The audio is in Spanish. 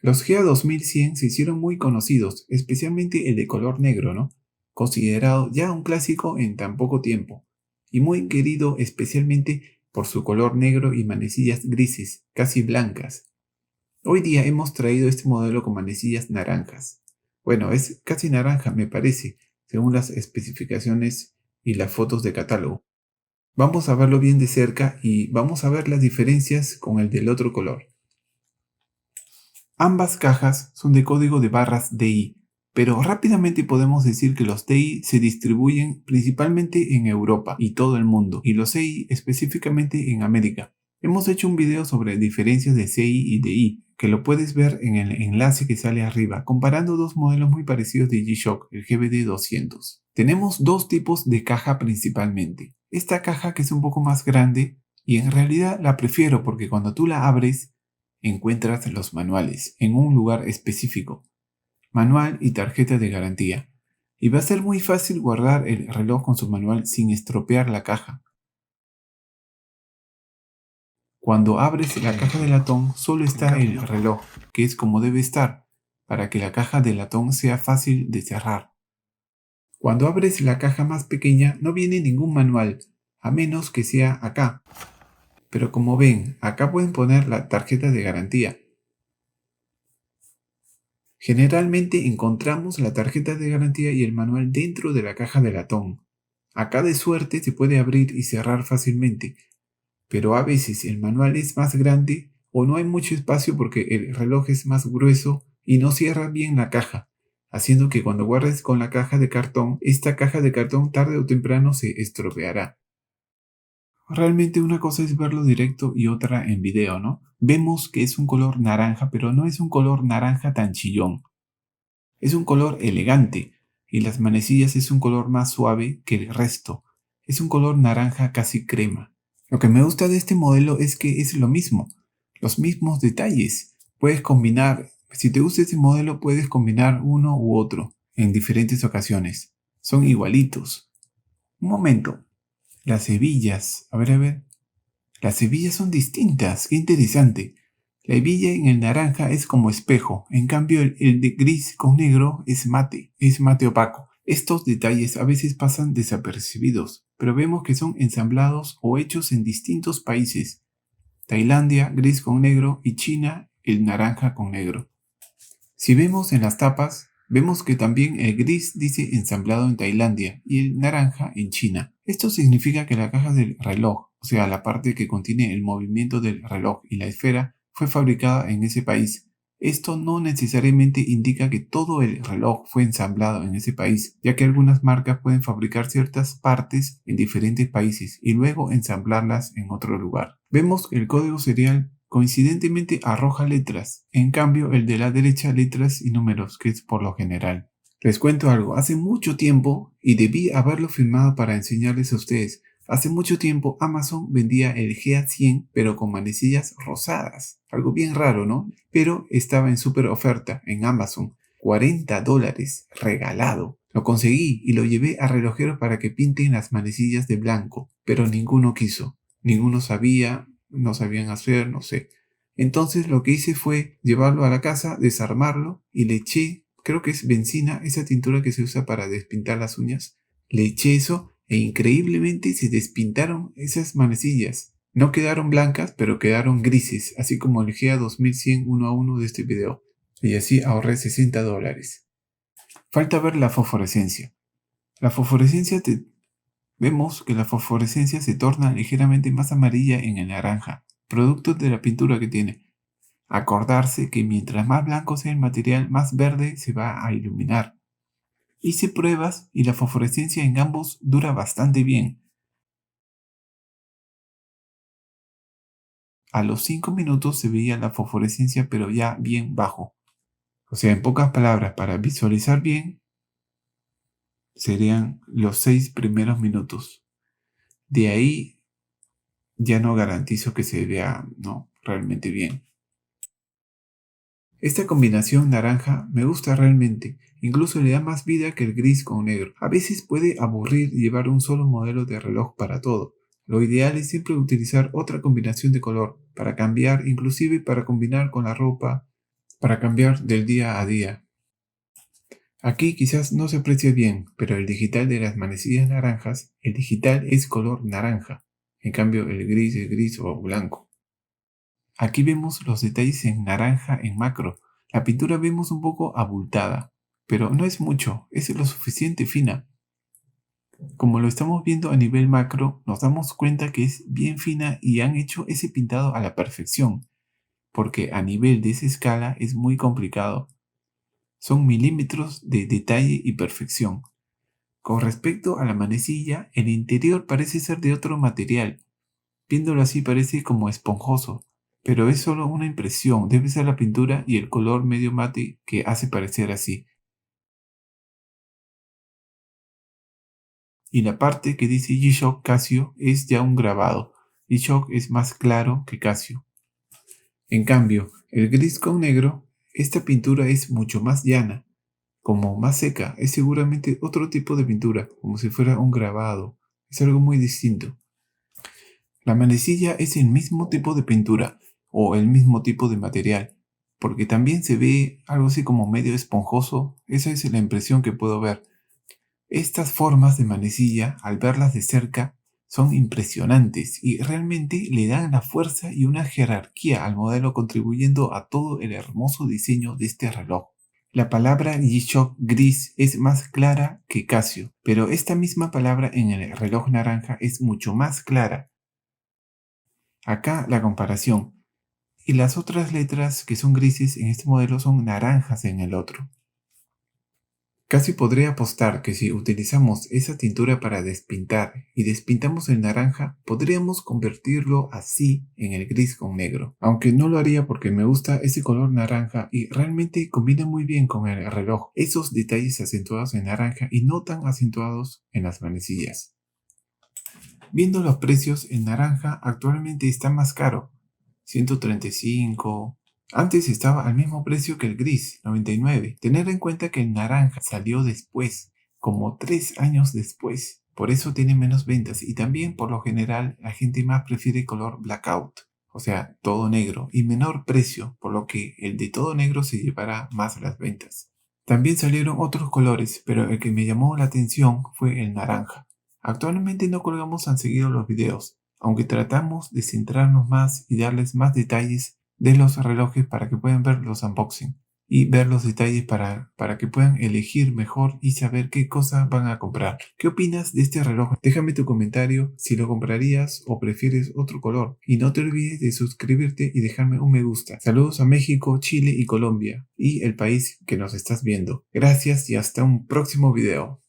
Los GEA 2100 se hicieron muy conocidos, especialmente el de color negro, ¿no? Considerado ya un clásico en tan poco tiempo, y muy querido especialmente por su color negro y manecillas grises, casi blancas. Hoy día hemos traído este modelo con manecillas naranjas. Bueno, es casi naranja, me parece, según las especificaciones y las fotos de catálogo. Vamos a verlo bien de cerca y vamos a ver las diferencias con el del otro color. Ambas cajas son de código de barras DI, pero rápidamente podemos decir que los DI se distribuyen principalmente en Europa y todo el mundo, y los CI específicamente en América. Hemos hecho un video sobre diferencias de CI y DI, que lo puedes ver en el enlace que sale arriba, comparando dos modelos muy parecidos de G-Shock, el GBD 200. Tenemos dos tipos de caja principalmente. Esta caja que es un poco más grande, y en realidad la prefiero porque cuando tú la abres, encuentras los manuales en un lugar específico, manual y tarjeta de garantía, y va a ser muy fácil guardar el reloj con su manual sin estropear la caja. Cuando abres la caja de latón solo está el reloj, que es como debe estar, para que la caja de latón sea fácil de cerrar. Cuando abres la caja más pequeña no viene ningún manual, a menos que sea acá. Pero como ven, acá pueden poner la tarjeta de garantía. Generalmente encontramos la tarjeta de garantía y el manual dentro de la caja de latón. Acá de suerte se puede abrir y cerrar fácilmente, pero a veces el manual es más grande o no hay mucho espacio porque el reloj es más grueso y no cierra bien la caja, haciendo que cuando guardes con la caja de cartón, esta caja de cartón tarde o temprano se estropeará. Realmente una cosa es verlo directo y otra en video, ¿no? Vemos que es un color naranja, pero no es un color naranja tan chillón. Es un color elegante y las manecillas es un color más suave que el resto. Es un color naranja casi crema. Lo que me gusta de este modelo es que es lo mismo, los mismos detalles. Puedes combinar, si te gusta este modelo puedes combinar uno u otro en diferentes ocasiones. Son igualitos. Un momento, las hebillas, a ver. Las hebillas son distintas, qué interesante. La hebilla en el naranja es como espejo, en cambio el de gris con negro es mate opaco. Estos detalles a veces pasan desapercibidos, pero vemos que son ensamblados o hechos en distintos países. Tailandia, gris con negro y China, el naranja con negro. Si vemos en las tapas, vemos que también el gris dice ensamblado en Tailandia y el naranja en China. Esto significa que la caja del reloj, o sea, la parte que contiene el movimiento del reloj y la esfera, fue fabricada en ese país. Esto no necesariamente indica que todo el reloj fue ensamblado en ese país, ya que algunas marcas pueden fabricar ciertas partes en diferentes países y luego ensamblarlas en otro lugar. Vemos que el código serial coincidentemente arroja letras, en cambio el de la derecha letras y números, que es por lo general. Les cuento algo, hace mucho tiempo, y debí haberlo filmado para enseñarles a ustedes, hace mucho tiempo Amazon vendía el GA100 pero con manecillas rosadas, algo bien raro, ¿no? Pero estaba en súper oferta en Amazon, $40, regalado. Lo conseguí y lo llevé a relojeros para que pinten las manecillas de blanco, pero ninguno quiso, ninguno sabía, no sabían hacer, no sé. Entonces lo que hice fue llevarlo a la casa, desarmarlo y le eché, creo que es benzina, esa tintura que se usa para despintar las uñas. Le eché eso e increíblemente se despintaron esas manecillas. No quedaron blancas, pero quedaron grises, así como el GEA 2100 uno a uno de este video. Y así ahorré $60. Falta ver la fosforescencia. La fosforescencia Vemos que la fosforescencia se torna ligeramente más amarilla en el naranja, producto de la pintura que tiene. Acordarse que mientras más blanco sea el material, más verde se va a iluminar. Hice pruebas y la fosforescencia en ambos dura bastante bien. A los 5 minutos se veía la fosforescencia pero ya bien bajo. O sea, en pocas palabras, para visualizar bien, serían los 6 primeros minutos. De ahí ya no garantizo que se vea, ¿no?, realmente bien. Esta combinación naranja me gusta realmente, incluso le da más vida que el gris con negro. A veces puede aburrir llevar un solo modelo de reloj para todo. Lo ideal es siempre utilizar otra combinación de color para cambiar, inclusive para combinar con la ropa. para cambiar del día a día. Aquí quizás no se aprecie bien, pero el digital de las manecillas naranjas, el digital es color naranja. En cambio, el gris es gris o blanco. Aquí vemos los detalles en naranja en macro. La pintura vemos un poco abultada, pero no es mucho, es lo suficiente fina. Como lo estamos viendo a nivel macro, nos damos cuenta que es bien fina y han hecho ese pintado a la perfección, porque a nivel de esa escala es muy complicado. Son milímetros de detalle y perfección. Con respecto a la manecilla, el interior parece ser de otro material. Viéndolo así parece como esponjoso, pero es solo una impresión, debe ser la pintura y el color medio mate que hace parecer así. Y la parte que dice G-Shock Casio es ya un grabado. G-Shock es más claro que Casio. En cambio, el gris con negro, esta pintura es mucho más llana, como más seca, es seguramente otro tipo de pintura, como si fuera un grabado. Es algo muy distinto. La manecilla es el mismo tipo de pintura o el mismo tipo de material, porque también se ve algo así como medio esponjoso, esa es la impresión que puedo ver. Estas formas de manecilla, al verlas de cerca, son impresionantes y realmente le dan la fuerza y una jerarquía al modelo contribuyendo a todo el hermoso diseño de este reloj. La palabra G-Shock gris es más clara que Casio, pero esta misma palabra en el reloj naranja es mucho más clara. Acá la comparación. Y las otras letras que son grises en este modelo son naranjas en el otro. Casi podría apostar que si utilizamos esa tintura para despintar y despintamos el naranja, podríamos convertirlo así en el gris con negro. Aunque no lo haría porque me gusta ese color naranja y realmente combina muy bien con el reloj. Esos detalles acentuados en naranja y no tan acentuados en las manecillas. Viendo los precios, el naranja actualmente está más caro. 135. Antes estaba al mismo precio que el gris, 99. Tener en cuenta que el naranja salió después, como 3 años después. Por eso tiene menos ventas y también por lo general la gente más prefiere color blackout, o sea, todo negro y menor precio, por lo que el de todo negro se llevará más las ventas. También salieron otros colores, pero el que me llamó la atención fue el naranja. Actualmente no colgamos tan seguido los videos, aunque tratamos de centrarnos más y darles más detalles de los relojes para que puedan ver los unboxing y ver los detalles para que puedan elegir mejor y saber qué cosa van a comprar. ¿Qué opinas de este reloj? Déjame tu comentario si lo comprarías o prefieres otro color. Y no te olvides de suscribirte y dejarme un me gusta. Saludos a México, Chile y Colombia y el país que nos estás viendo. Gracias y hasta un próximo video.